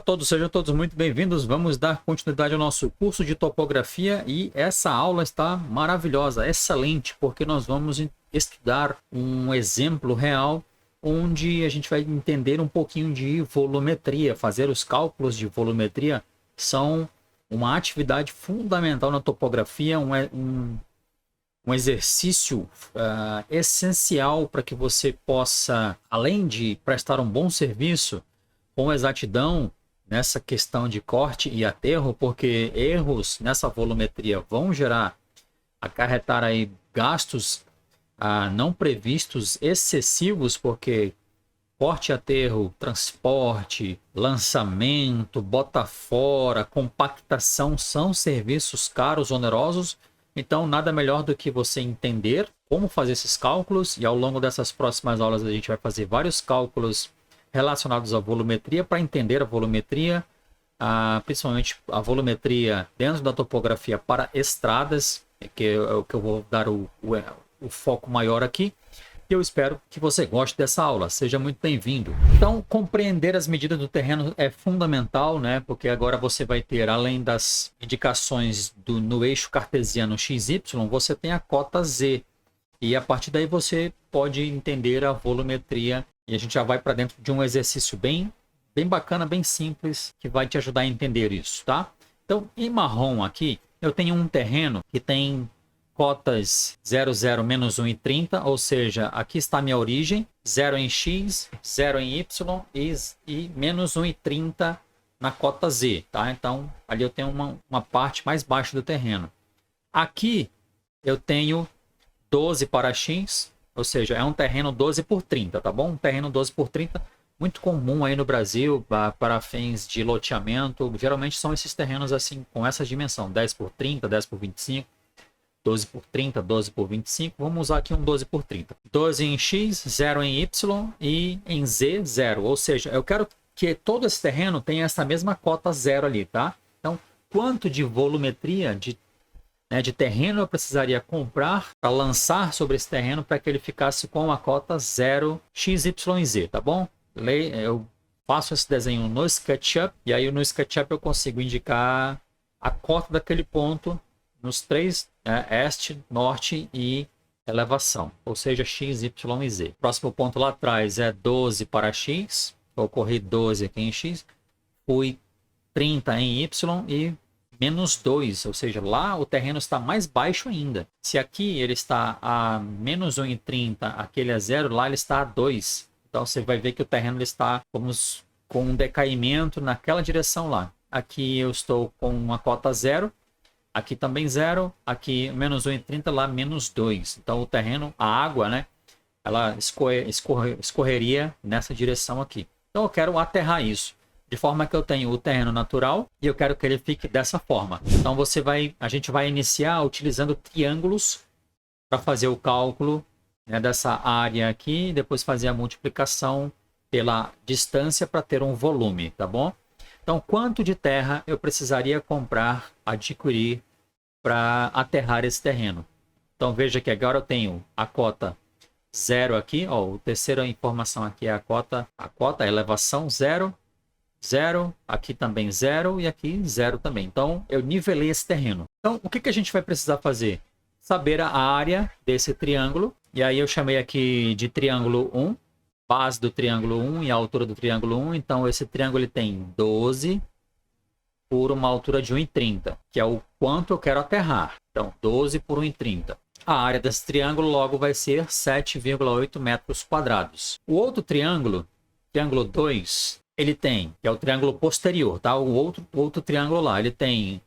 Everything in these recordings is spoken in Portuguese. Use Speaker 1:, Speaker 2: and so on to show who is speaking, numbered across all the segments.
Speaker 1: todos, sejam todos muito bem-vindos. Vamos dar continuidade ao nosso curso de topografia e essa aula está maravilhosa, excelente, porque nós vamos estudar um exemplo real onde a gente vai entender um pouquinho de volumetria, fazer os cálculos de volumetria, que são uma atividade fundamental na topografia, um exercício essencial para que você possa, além de prestar um bom serviço, com exatidão nessa questão de corte e aterro, porque erros nessa volumetria vão acarretar aí gastos não previstos excessivos, porque corte e aterro, transporte, lançamento, bota fora, compactação são serviços caros, onerosos. Então nada melhor do que você entender como fazer esses cálculos, e ao longo dessas próximas aulas a gente vai fazer vários cálculos relacionados à volumetria, para entender a volumetria, principalmente a volumetria dentro da topografia para estradas, que é o que eu vou dar o foco maior aqui. E eu espero que você goste dessa aula. Seja muito bem-vindo. Então, compreender as medidas do terreno é fundamental, né? Porque agora você vai ter, além das indicações no eixo cartesiano XY, você tem a cota Z. E a partir daí você pode entender a volumetria. E a gente já vai para dentro de um exercício bem bacana, bem simples, que vai te ajudar a entender isso, tá? Então, em marrom aqui, eu tenho um terreno que tem cotas 0, 0, menos 1 e 30, ou seja, aqui está a minha origem, 0 em X, 0 em Y e menos 1 e 30 na cota Z, tá? Então, ali eu tenho uma parte mais baixa do terreno. Aqui eu tenho 12 para X, ou seja, é um terreno 12 por 30, tá bom? Um terreno 12 por 30, muito comum aí no Brasil, para fins de loteamento. Geralmente são esses terrenos assim, com essa dimensão, 10 por 30, 10 por 25, 12 por 30, 12 por 25. Vamos usar aqui um 12 por 30. 12 em X, 0 em Y e em Z, 0. Ou seja, eu quero que todo esse terreno tenha essa mesma cota 0 ali, tá? Então, quanto de volumetria, de terreno eu precisaria comprar para lançar sobre esse terreno para que ele ficasse com a cota 0, X, Y e Z, tá bom? Eu faço esse desenho no SketchUp e aí no SketchUp eu consigo indicar a cota daquele ponto nos três, este, norte e elevação, ou seja, X, Y e Z. Próximo ponto lá atrás é 12 para X, vou correr 12 aqui em X, fui 30 em Y e menos 2, ou seja, lá o terreno está mais baixo ainda. Se aqui ele está a menos 1,30, aquele é 0, lá ele está a 2. Então você vai ver que o terreno ele está com um decaimento naquela direção lá. Aqui eu estou com uma cota 0, aqui também 0, aqui menos 1,30, lá menos 2. Então o terreno, a água, né, ela escorreria nessa direção aqui. Então eu quero aterrar isso, de forma que eu tenho o terreno natural e eu quero que ele fique dessa forma. Então a gente vai iniciar utilizando triângulos para fazer o cálculo, né, dessa área aqui, e depois fazer a multiplicação pela distância para ter um volume, tá bom? Então, quanto de terra eu precisaria adquirir para aterrar esse terreno? Então veja que agora eu tenho a cota 0 aqui, ó, a terceira informação aqui é a cota, a elevação 0, 0, aqui também 0 e aqui 0 também. Então, eu nivelei esse terreno. Então, o que a gente vai precisar fazer? Saber a área desse triângulo. E aí eu chamei aqui de triângulo 1, base do triângulo 1 e a altura do triângulo 1. Então, esse triângulo ele tem 12 por uma altura de 1,30, que é o quanto eu quero aterrar. Então, 12 por 1,30. A área desse triângulo logo vai ser 7,8 metros quadrados. O outro triângulo, triângulo 2... ele tem, que é o triângulo posterior, tá? O outro triângulo lá, ele tem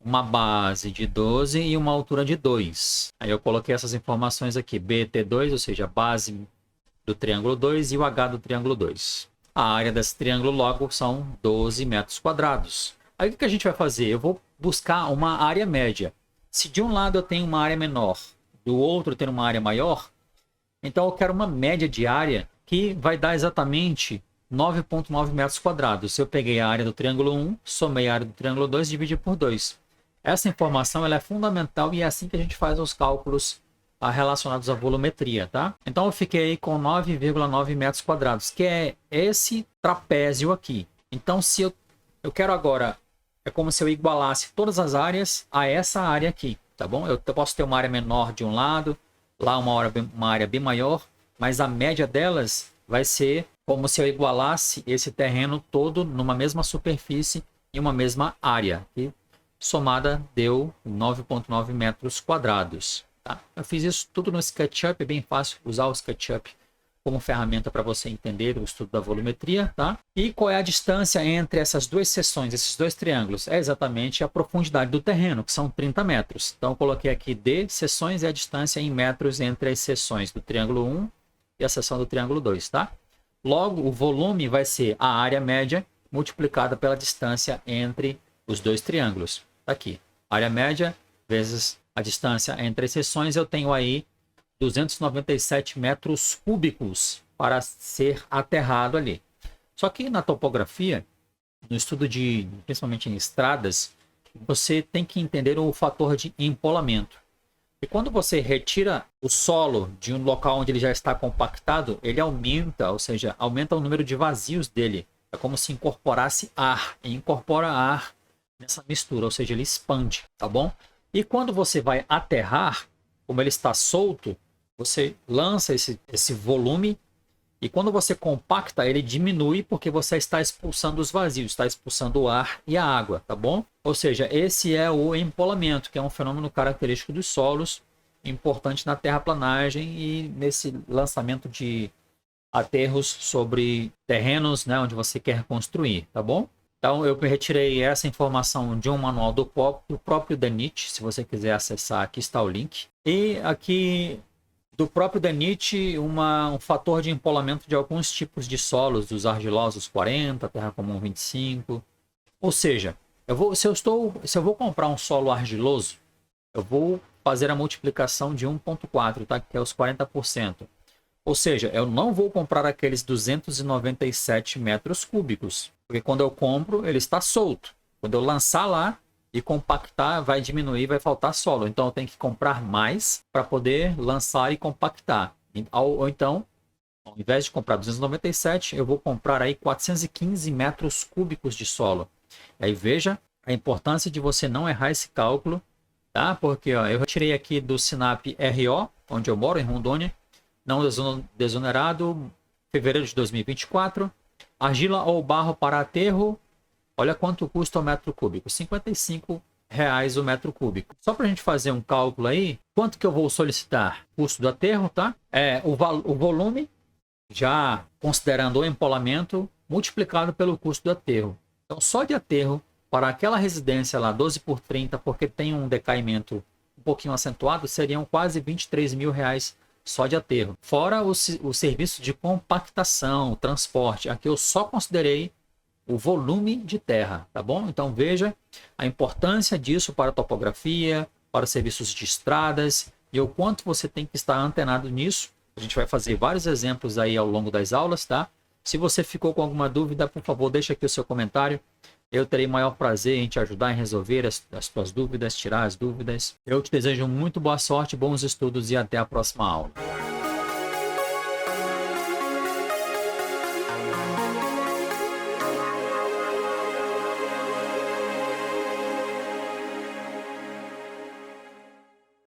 Speaker 1: uma base de 12 e uma altura de 2. Aí eu coloquei essas informações aqui, BT2, ou seja, a base do triângulo 2 e o H do triângulo 2. A área desse triângulo logo são 12 metros quadrados. Aí o que a gente vai fazer? Eu vou buscar uma área média. Se de um lado eu tenho uma área menor, do outro eu tenho uma área maior, então eu quero uma média de área que vai dar exatamente 9,9 metros quadrados. Se eu peguei a área do triângulo 1, somei a área do triângulo 2 e dividi por 2. Essa informação ela é fundamental e é assim que a gente faz os cálculos relacionados à volumetria, tá? Então eu fiquei com 9,9 metros quadrados, que é esse trapézio aqui. Então se eu Eu quero agora, é como se eu igualasse todas as áreas a essa área aqui, tá bom? Eu posso ter uma área menor de um lado, lá uma área bem maior, mas a média delas vai ser como se eu igualasse esse terreno todo numa mesma superfície em uma mesma área. E somada deu 9,9 metros quadrados. Tá? Eu fiz isso tudo no SketchUp, é bem fácil usar o SketchUp como ferramenta para você entender o estudo da volumetria. Tá? E qual é a distância entre essas duas seções, esses dois triângulos? É exatamente a profundidade do terreno, que são 30 metros. Então eu coloquei aqui D seções e a distância em metros entre as seções do triângulo 1 e a seção do triângulo 2. Tá? Logo, o volume vai ser a área média multiplicada pela distância entre os dois triângulos. Tá aqui, área média vezes a distância entre as seções, eu tenho aí 297 metros cúbicos para ser aterrado ali. Só que na topografia, no estudo principalmente em estradas, você tem que entender o fator de empolamento. E quando você retira o solo de um local onde ele já está compactado, ele aumenta, ou seja, aumenta o número de vazios dele. É como se incorporasse ar, e incorpora ar nessa mistura, ou seja, ele expande, tá bom? E quando você vai aterrar, como ele está solto, você lança esse volume e quando você compacta, ele diminui porque você está expulsando os vazios, está expulsando o ar e a água, tá bom? Ou seja, esse é o empolamento, que é um fenômeno característico dos solos, importante na terraplanagem e nesse lançamento de aterros sobre terrenos, né, onde você quer construir, tá bom? Então eu retirei essa informação de um manual do próprio DANIT, se você quiser acessar, aqui está o link. E aqui do próprio DANIT, um fator de empolamento de alguns tipos de solos, dos argilosos 40, terra comum 25. Ou seja, se eu vou comprar um solo argiloso, eu vou fazer a multiplicação de 1,4, tá? Que é os 40%. Ou seja, eu não vou comprar aqueles 297 metros cúbicos, porque quando eu compro, ele está solto. Quando eu lançar lá e compactar, vai diminuir, vai faltar solo. Então eu tenho que comprar mais para poder lançar e compactar. Ou então, ao invés de comprar 297, eu vou comprar aí 415 metros cúbicos de solo. E aí veja a importância de você não errar esse cálculo, tá? Porque ó, eu retirei aqui do Sinap RO, onde eu moro, em Rondônia, não desonerado, fevereiro de 2024. Argila ou barro para aterro, olha quanto custa o metro cúbico, R$ 55,00 o metro cúbico. Só para a gente fazer um cálculo aí, quanto que eu vou solicitar? Custo do aterro, tá? O volume, já considerando o empolamento, multiplicado pelo custo do aterro. Então, só de aterro, para aquela residência lá, 12 por 30, porque tem um decaimento um pouquinho acentuado, seriam quase R$ 23.000 só de aterro. Fora o serviço de compactação, transporte. Aqui eu só considerei o volume de terra, tá bom? Então veja a importância disso para a topografia, para os serviços de estradas e o quanto você tem que estar antenado nisso. A gente vai fazer vários exemplos aí ao longo das aulas, tá? Se você ficou com alguma dúvida, por favor, deixa aqui o seu comentário. Eu terei maior prazer em te ajudar em resolver as tuas dúvidas, tirar as dúvidas. Eu te desejo muito boa sorte, bons estudos e até a próxima aula.